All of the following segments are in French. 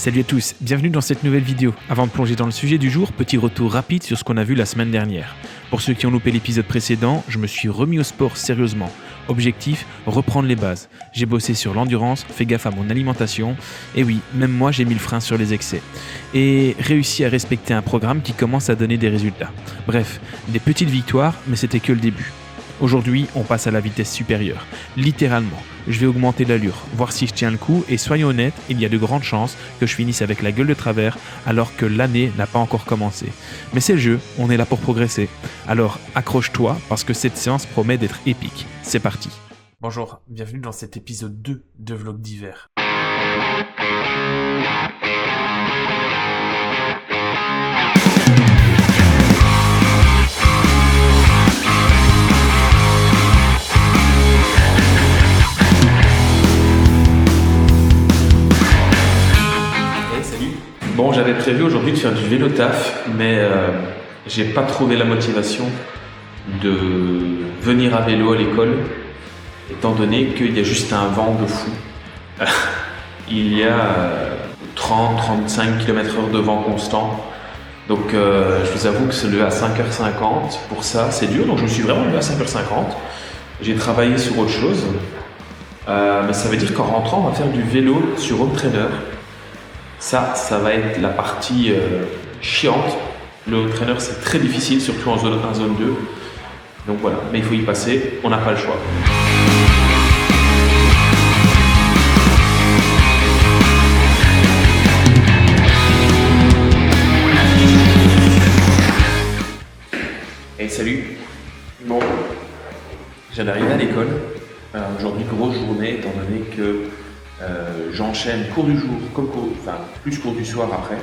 Salut à tous, bienvenue dans cette nouvelle vidéo. Avant de plonger dans le sujet du jour, petit retour rapide sur ce qu'on a vu la semaine dernière. Pour ceux qui ont loupé l'épisode précédent, je me suis remis au sport sérieusement. Objectif, reprendre les bases. J'ai bossé sur l'endurance, fait gaffe à mon alimentation, et oui, même moi j'ai mis le frein sur les excès. Et réussi à respecter un programme qui commence à donner des résultats. Bref, des petites victoires, mais c'était que le début. Aujourd'hui, on passe à la vitesse supérieure, littéralement. Je vais augmenter l'allure, voir si je tiens le coup et soyons honnêtes, il y a de grandes chances que je finisse avec la gueule de travers alors que l'année n'a pas encore commencé. Mais c'est le jeu, on est là pour progresser. Alors accroche-toi parce que cette séance promet d'être épique. C'est parti. Bonjour, bienvenue dans cet épisode 2 de Vlog d'hiver. Bon, j'avais prévu aujourd'hui de faire du vélo taf, mais j'ai pas trouvé la motivation de venir à vélo à l'école, étant donné qu'il y a juste un vent de fou. Il y a 30-35 km/h de vent constant, donc je vous avoue que se lever à 5h50, pour ça c'est dur, donc je me suis vraiment levé à 5h50. J'ai travaillé sur autre chose, mais ça veut dire qu'en rentrant, on va faire du vélo sur home trainer. Ça va être la partie chiante. Le home trainer, c'est très difficile, surtout en zone 1, zone 2. Donc voilà, mais il faut y passer, on n'a pas le choix. Hey, salut. Bon, je viens d'arriver à l'école. Aujourd'hui, grosse journée, étant donné que j'enchaîne cours du jour, plus cours du soir après.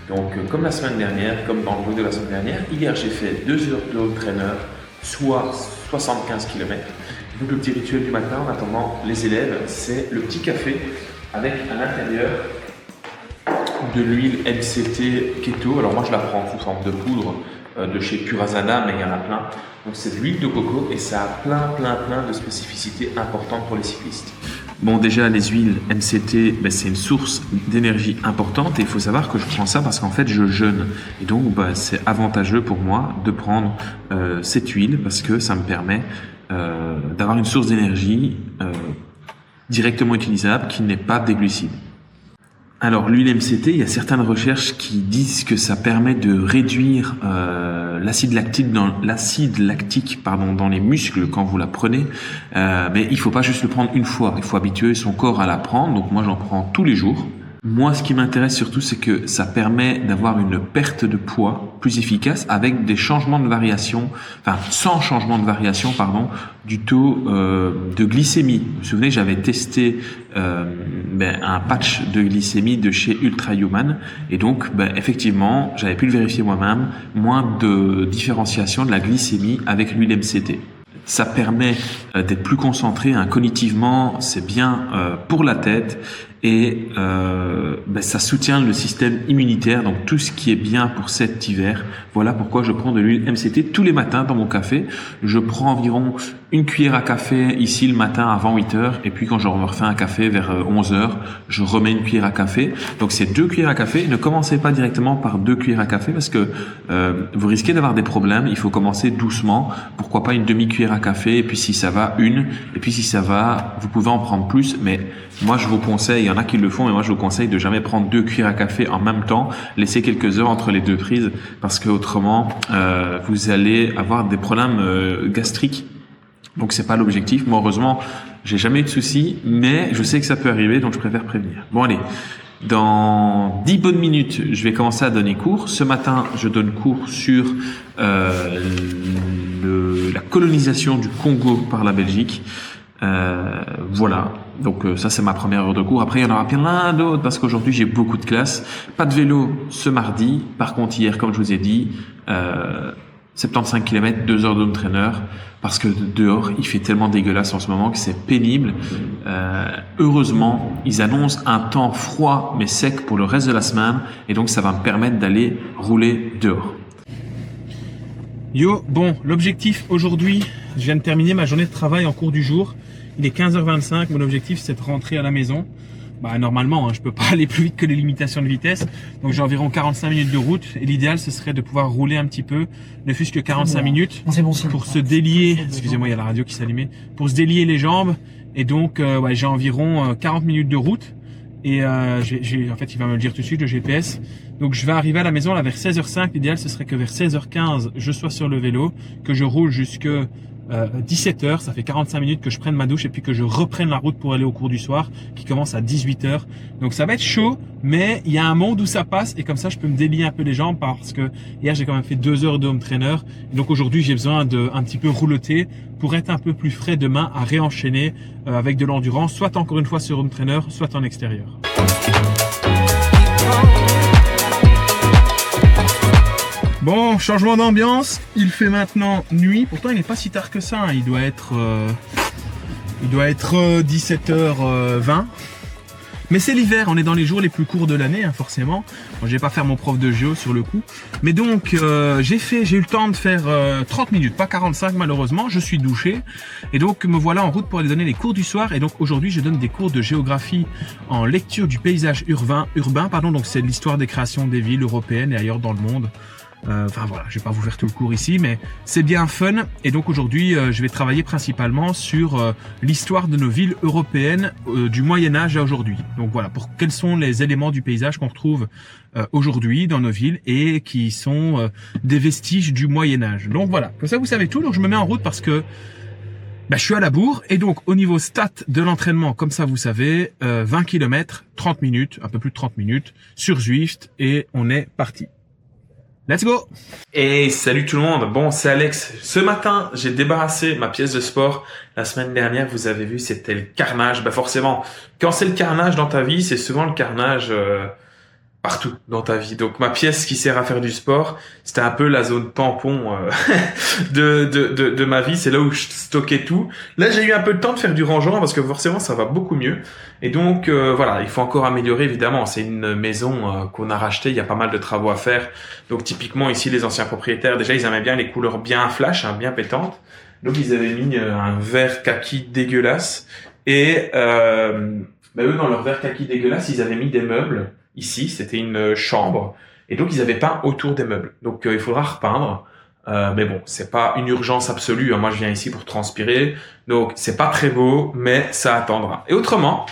Donc comme la semaine dernière, comme dans le vlog de la semaine dernière, hier j'ai fait 2 heures de home trainer, soit 75 km. Donc le petit rituel du matin en attendant les élèves, c'est le petit café avec à l'intérieur de l'huile MCT Keto. Alors moi je la prends sous forme de poudre de chez Purazana, mais il y en a plein. Donc c'est de l'huile de coco et ça a plein de spécificités importantes pour les cyclistes. Bon, déjà, les huiles MCT, c'est une source d'énergie importante et il faut savoir que je prends ça parce qu'en fait, je jeûne. Et donc, c'est avantageux pour moi de prendre cette huile parce que ça me permet d'avoir une source d'énergie directement utilisable qui n'est pas des glucides. Alors, l'huile MCT, il y a certaines recherches qui disent que ça permet de réduire l'acide lactique dans les muscles quand vous la prenez. Mais il faut pas juste le prendre une fois. Il faut habituer son corps à la prendre. Donc moi, j'en prends tous les jours. Moi, ce qui m'intéresse surtout, c'est que ça permet d'avoir une perte de poids plus efficace avec des changements de variation, sans changement de variation, du taux de glycémie. Vous vous souvenez, j'avais testé un patch de glycémie de chez Ultrahuman et donc, effectivement, j'avais pu le vérifier moi-même, moins de différenciation de la glycémie avec l'huile MCT. Ça permet d'être plus concentré, cognitivement, c'est bien pour la tête et ça soutient le système immunitaire, donc tout ce qui est bien pour cet hiver. Voilà pourquoi je prends de l'huile MCT tous les matins dans mon café. Je prends environ une cuillère à café ici le matin avant 8h et puis quand je refais un café vers 11h, je remets une cuillère à café. Donc c'est 2 cuillères à café. Ne commencez pas directement par 2 cuillères à café parce que vous risquez d'avoir des problèmes. Il faut commencer doucement. Pourquoi pas une demi-cuillère à café et puis si ça va, une. Et puis si ça va, vous pouvez en prendre plus. Mais moi je vous conseille, il y en a qui le font, mais moi je vous conseille de jamais prendre 2 cuillères à café en même temps. Laissez quelques heures entre les 2 prises parce que autrement vous allez avoir des problèmes gastriques. Donc c'est pas l'objectif. Moi heureusement, j'ai jamais eu de soucis, mais je sais que ça peut arriver, donc je préfère prévenir. Bon allez, dans 10 bonnes minutes, je vais commencer à donner cours. Ce matin, je donne cours sur la colonisation du Congo par la Belgique. Voilà, donc ça c'est ma première heure de cours. Après il y en aura plein d'autres parce qu'aujourd'hui j'ai beaucoup de classes. Pas de vélo ce mardi. Par contre hier, comme je vous ai dit, 75 km, 2 heures de home trainer parce que dehors il fait tellement dégueulasse en ce moment que c'est pénible. Heureusement ils annoncent un temps froid mais sec pour le reste de la semaine et donc ça va me permettre d'aller rouler dehors. Yo, bon, l'objectif aujourd'hui, je viens de terminer ma journée de travail en cours du jour. Il est 15h25, mon objectif c'est de rentrer à la maison bah normalement, hein, je peux pas aller plus vite que les limitations de vitesse. Donc j'ai environ 45 minutes de route. Et l'idéal, ce serait de pouvoir rouler un petit peu, ne fût-ce que 45 minutes, pour se délier. Excusez-moi, il y a la radio qui s'allumait. Pour se délier les jambes. Et donc, ouais, j'ai environ 40 minutes de route. Et en fait, il va me le dire tout de suite, le GPS. Donc, je vais arriver à la maison là vers 16h05. L'idéal, ce serait que vers 16h15, je sois sur le vélo, que je roule jusque 17h. Ça fait 45 minutes que je prenne ma douche et puis que je reprenne la route pour aller au cours du soir, qui commence à 18h. Donc, ça va être chaud, mais il y a un monde où ça passe et comme ça, je peux me délier un peu les jambes parce que hier, j'ai quand même fait 2 heures de home trainer. Et donc, aujourd'hui, j'ai besoin de un petit peu rouloter pour être un peu plus frais demain à réenchaîner avec de l'endurance, soit encore une fois sur home trainer, soit en extérieur. Bon, changement d'ambiance, il fait maintenant nuit, pourtant il n'est pas si tard que ça, hein. Il doit être 17h20. Mais c'est l'hiver, on est dans les jours les plus courts de l'année, hein, forcément. Bon, je vais pas faire mon prof de géo sur le coup. Mais donc, j'ai eu le temps de faire 30 minutes, pas 45 malheureusement. Je suis douché. Et donc, me voilà en route pour aller donner les cours du soir. Et donc, aujourd'hui, je donne des cours de géographie en lecture du paysage urbain. Donc, c'est l'histoire des créations des villes européennes et ailleurs dans le monde. Enfin voilà, je vais pas vous faire tout le cours ici, mais c'est bien fun. Et donc aujourd'hui, je vais travailler principalement sur l'histoire de nos villes européennes du Moyen-Âge à aujourd'hui. Donc voilà, quels sont les éléments du paysage qu'on retrouve aujourd'hui dans nos villes et qui sont des vestiges du Moyen-Âge. Donc voilà, comme ça vous savez tout. Donc je me mets en route parce que je suis à la bourre. Et donc au niveau stat de l'entraînement, comme ça vous savez, 20 km, 30 minutes, un peu plus de 30 minutes sur Zwift et on est parti. Let's go! Et salut tout le monde, bon c'est Alex. Ce matin j'ai débarrassé ma pièce de sport. La semaine dernière vous avez vu c'était le carnage. Forcément, quand c'est le carnage dans ta vie, c'est souvent le carnage partout dans ta vie. Donc ma pièce qui sert à faire du sport, c'était un peu la zone tampon de ma vie. C'est là où je stockais tout. Là j'ai eu un peu de temps de faire du rangement parce que forcément ça va beaucoup mieux. Et donc voilà, il faut encore améliorer évidemment. C'est une maison qu'on a rachetée, il y a pas mal de travaux à faire. Donc typiquement ici les anciens propriétaires, déjà ils aimaient bien les couleurs bien flash, hein, bien pétantes. Donc ils avaient mis un vert kaki dégueulasse. Et eux dans leur vert kaki dégueulasse, ils avaient mis des meubles. Ici, c'était une chambre. Et donc, ils avaient peint autour des meubles. Donc, il faudra repeindre. Mais bon, c'est pas une urgence absolue. Hein. Moi, je viens ici pour transpirer. Donc, c'est pas très beau, mais ça attendra. Et autrement,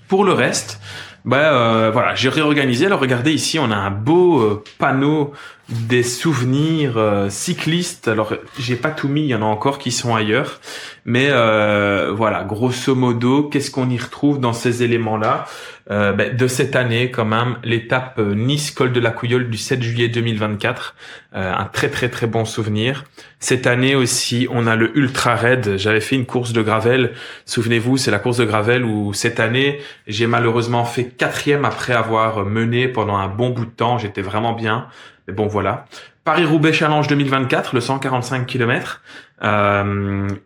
pour le reste, voilà, j'ai réorganisé. Alors, regardez ici, on a un beau panneau des souvenirs cyclistes. Alors, j'ai pas tout mis. Il y en a encore qui sont ailleurs. Mais voilà, grosso modo, qu'est-ce qu'on y retrouve dans ces éléments-là? De cette année quand même, l'étape Nice-Col de la Couilleule du 7 juillet 2024, un très très très bon souvenir. Cette année aussi, on a le Ultra Raid. J'avais fait une course de gravel, souvenez-vous, c'est la course de gravel où cette année, j'ai malheureusement fait 4e après avoir mené pendant un bon bout de temps, j'étais vraiment bien. Mais bon voilà. Paris-Roubaix Challenge 2024, le 145 km.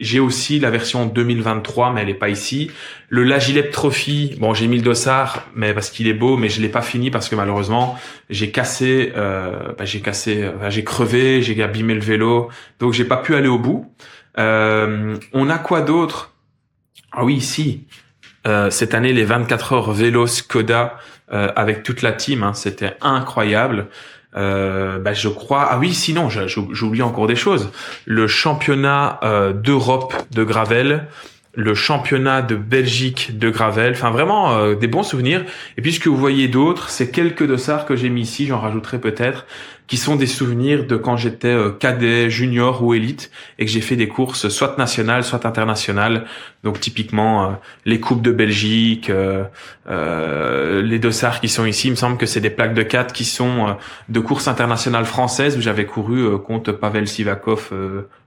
J'ai aussi la version 2023, mais elle est pas ici. Le La Gillette Trophy, bon, j'ai mis le dossard, mais parce qu'il est beau, mais je l'ai pas fini parce que malheureusement, j'ai crevé, j'ai abîmé le vélo, donc j'ai pas pu aller au bout. On a quoi d'autre? Ah oui, ici. Cette année, les 24 heures vélo Skoda, avec toute la team, hein, c'était incroyable. Je crois. Ah oui, sinon, j'oublie encore des choses. Le championnat d'Europe de gravel, le championnat de Belgique de gravel. Enfin, vraiment des bons souvenirs. Et puis, ce que vous voyez d'autres, c'est quelques dossards que j'ai mis ici. J'en rajouterai peut-être, qui sont des souvenirs de quand j'étais cadet, junior ou élite et que j'ai fait des courses soit nationales, soit internationales. Donc typiquement les coupes de Belgique, les dossards qui sont ici, il me semble que c'est des plaques de 4 qui sont de courses internationales françaises où j'avais couru contre Pavel Sivakov,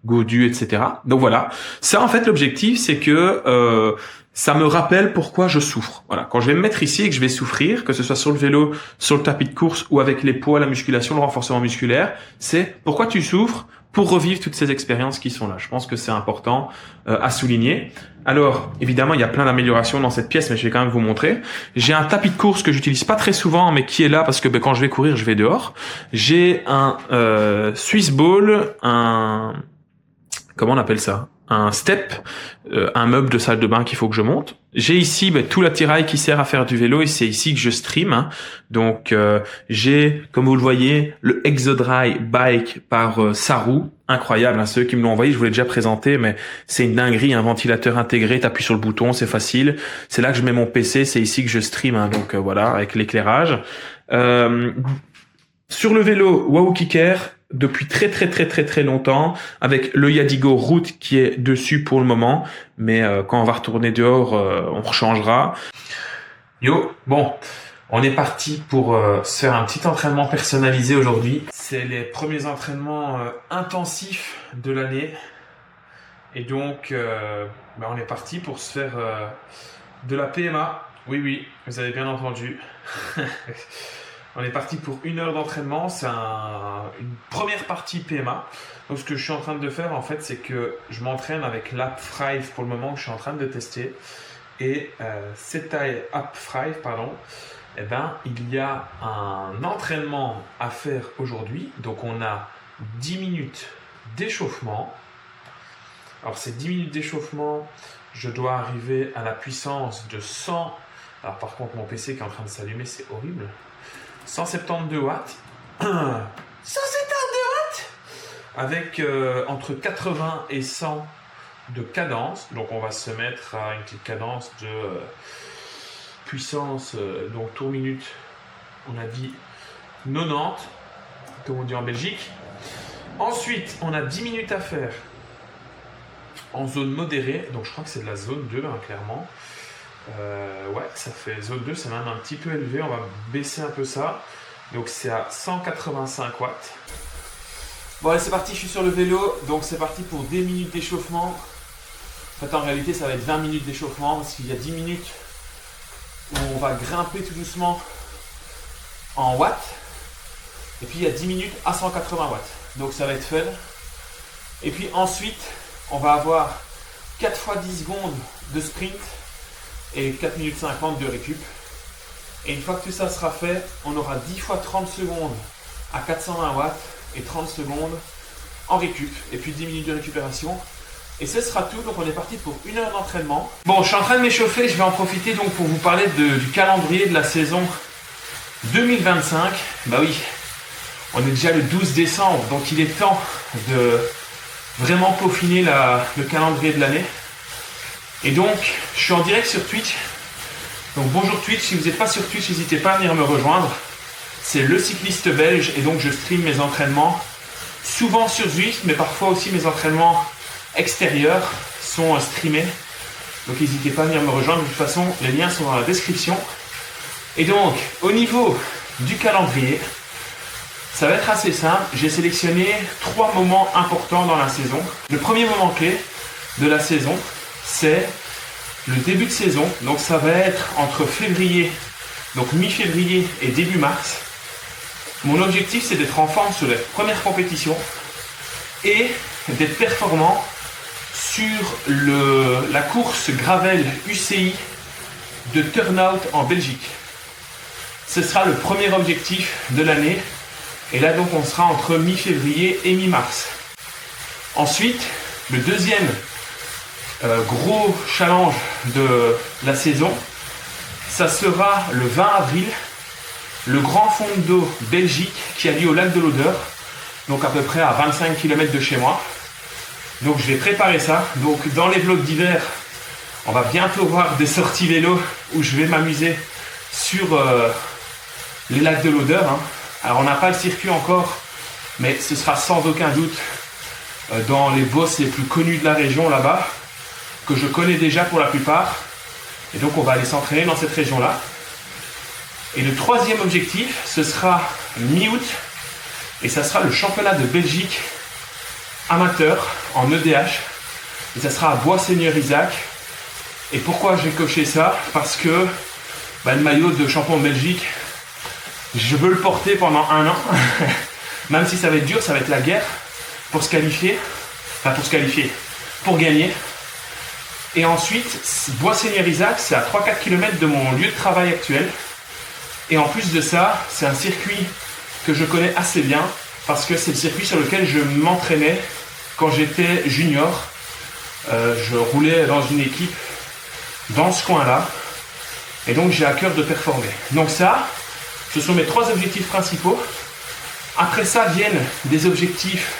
Gaudu, etc. Donc voilà, ça en fait l'objectif c'est que ça me rappelle pourquoi je souffre. Voilà, quand je vais me mettre ici et que je vais souffrir, que ce soit sur le vélo, sur le tapis de course ou avec les poids, la musculation, le renforcement musculaire, c'est pourquoi tu souffres pour revivre toutes ces expériences qui sont là. Je pense que c'est important à souligner. Alors, évidemment, il y a plein d'améliorations dans cette pièce, mais je vais quand même vous montrer. J'ai un tapis de course que j'utilise pas très souvent, mais qui est là parce que quand je vais courir, je vais dehors. J'ai un Swiss Ball, comment on appelle ça ? un step, un meuble de salle de bain qu'il faut que je monte. J'ai ici tout l'attirail qui sert à faire du vélo et c'est ici que je stream. Hein. Donc j'ai, comme vous le voyez, le Exodry Bike par Saru. Incroyable, hein. Ceux qui me l'ont envoyé, je vous l'ai déjà présenté, mais c'est une dinguerie, un ventilateur intégré, t'appuies sur le bouton, c'est facile. C'est là que je mets mon PC, c'est ici que je stream, hein. Donc voilà, avec l'éclairage. Sur le vélo, Wahoo Kicker, depuis très longtemps, avec le Yadigo Route qui est dessus pour le moment, mais quand on va retourner dehors, on rechangera. Yo, bon, on est parti pour se faire un petit entraînement personnalisé aujourd'hui. C'est les premiers entraînements intensifs de l'année, et donc on est parti pour se faire de la PMA. Oui, vous avez bien entendu. On est parti pour 1 heure d'entraînement, c'est une première partie PMA. Donc ce que je suis en train de faire en fait, c'est que je m'entraîne avec l'App Thrive pour le moment que je suis en train de tester. Et cette App Thrive, il y a un entraînement à faire aujourd'hui. Donc on a 10 minutes d'échauffement. Alors ces 10 minutes d'échauffement, je dois arriver à la puissance de 100. Alors par contre mon PC qui est en train de s'allumer, c'est horrible. 172 watts. 172 watts avec entre 80 et 100 de cadence. Donc on va se mettre à une petite cadence de puissance, donc tour minute, on a dit 90, comme on dit en Belgique. Ensuite, on a 10 minutes à faire en zone modérée. Donc je crois que c'est de la zone 2, hein, clairement. Ouais, ça fait zone 2, c'est même un petit peu élevé, on va baisser un peu ça. Donc c'est à 185 watts. Bon allez, c'est parti, je suis sur le vélo, donc c'est parti pour 10 minutes d'échauffement. En fait en réalité ça va être 20 minutes d'échauffement parce qu'il y a 10 minutes où on va grimper tout doucement en watts. Et puis il y a 10 minutes à 180 watts. Donc ça va être fun. Et puis ensuite on va avoir 4 fois 10 secondes de sprint et 4 minutes 50 de récup. Et une fois que tout ça sera fait, on aura 10 fois 30 secondes à 420 watts et 30 secondes en récup. Et puis 10 minutes de récupération. Et ce sera tout. Donc on est parti pour 1 heure d'entraînement. Bon, je suis en train de m'échauffer. Je vais en profiter donc pour vous parler du calendrier de la saison 2025. Bah oui, on est déjà le 12 décembre. Donc il est temps de vraiment peaufiner le calendrier de l'année. Et donc, je suis en direct sur Twitch. Donc bonjour Twitch, si vous n'êtes pas sur Twitch, n'hésitez pas à venir me rejoindre. C'est le cycliste belge et donc je stream mes entraînements souvent sur Zwift, mais parfois aussi mes entraînements extérieurs sont streamés. Donc n'hésitez pas à venir me rejoindre. De toute façon, les liens sont dans la description. Et donc, au niveau du calendrier, ça va être assez simple. J'ai sélectionné 3 moments importants dans la saison. Le premier moment clé de la saison, c'est le début de saison. Donc ça va être entre février, donc mi-février et début mars. Mon objectif, c'est d'être en forme sur les premières compétitions et d'être performant sur la course Gravel UCI de Turnhout en Belgique. Ce sera le premier objectif de l'année. Et là donc on sera entre mi-février et mi-mars. Ensuite, le deuxième gros challenge de la saison, ça sera le 20 avril, le Grand Fond d'eau Belgique qui a lieu au lac de l'Odeur, donc à peu près à 25 km de chez moi. Donc je vais préparer ça. Donc dans les vlogs d'hiver, on va bientôt voir des sorties vélo où je vais m'amuser sur les lacs de l'Odeur. Hein. Alors on n'a pas le circuit encore, mais ce sera sans aucun doute dans les bosses les plus connus de la région là-bas, que je connais déjà pour la plupart. Et donc on va aller s'entraîner dans cette région-là. Et le troisième objectif, ce sera mi-août, et ça sera le championnat de Belgique amateur en EDH. Et ça sera à Bois-Seigneur-Isaac. Et pourquoi j'ai coché ça? Parce que le maillot de champion de Belgique, je veux le porter pendant 1 an. Même si ça va être dur, ça va être la guerre pour se qualifier. Enfin pour se qualifier, pour gagner. Et ensuite, Bois-Seigneur-Isaac, c'est à 3-4 km de mon lieu de travail actuel. Et en plus de ça, c'est un circuit que je connais assez bien parce que c'est le circuit sur lequel je m'entraînais quand j'étais junior. Je roulais dans une équipe dans ce coin-là. Et donc j'ai à cœur de performer. Donc ça, ce sont mes 3 objectifs principaux. Après ça viennent des objectifs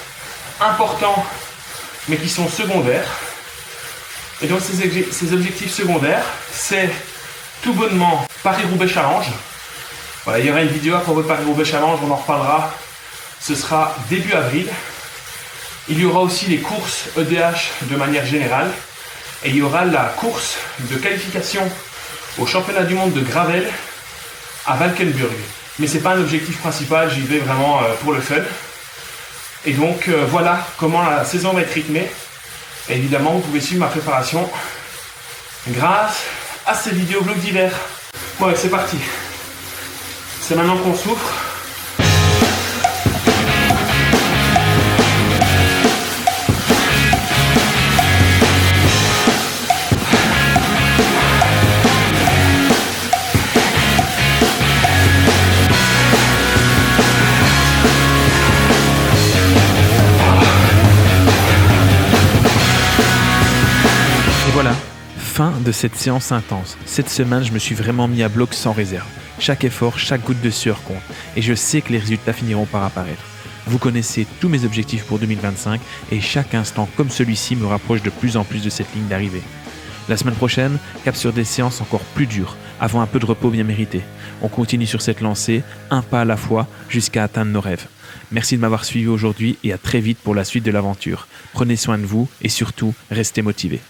importants, mais qui sont secondaires. Et donc ces objectifs secondaires, c'est tout bonnement Paris-Roubaix Challenge. Voilà, il y aura une vidéo à propos de Paris-Roubaix Challenge, on en reparlera. Ce sera début avril. Il y aura aussi les courses EDH de manière générale. Et il y aura la course de qualification au championnat du monde de Gravel à Valkenburg. Mais ce n'est pas un objectif principal, j'y vais vraiment pour le fun. Et donc voilà comment la saison va être rythmée. Et évidemment, vous pouvez suivre ma préparation grâce à ces vidéos vlogs d'hiver. Ouais, c'est parti. C'est maintenant qu'on souffre. Voilà, fin de cette séance intense. Cette semaine, je me suis vraiment mis à bloc sans réserve. Chaque effort, chaque goutte de sueur compte. Et je sais que les résultats finiront par apparaître. Vous connaissez tous mes objectifs pour 2025 et chaque instant comme celui-ci me rapproche de plus en plus de cette ligne d'arrivée. La semaine prochaine, cap sur des séances encore plus dures, avant un peu de repos bien mérité. On continue sur cette lancée, un pas à la fois, jusqu'à atteindre nos rêves. Merci de m'avoir suivi aujourd'hui et à très vite pour la suite de l'aventure. Prenez soin de vous et surtout, restez motivés.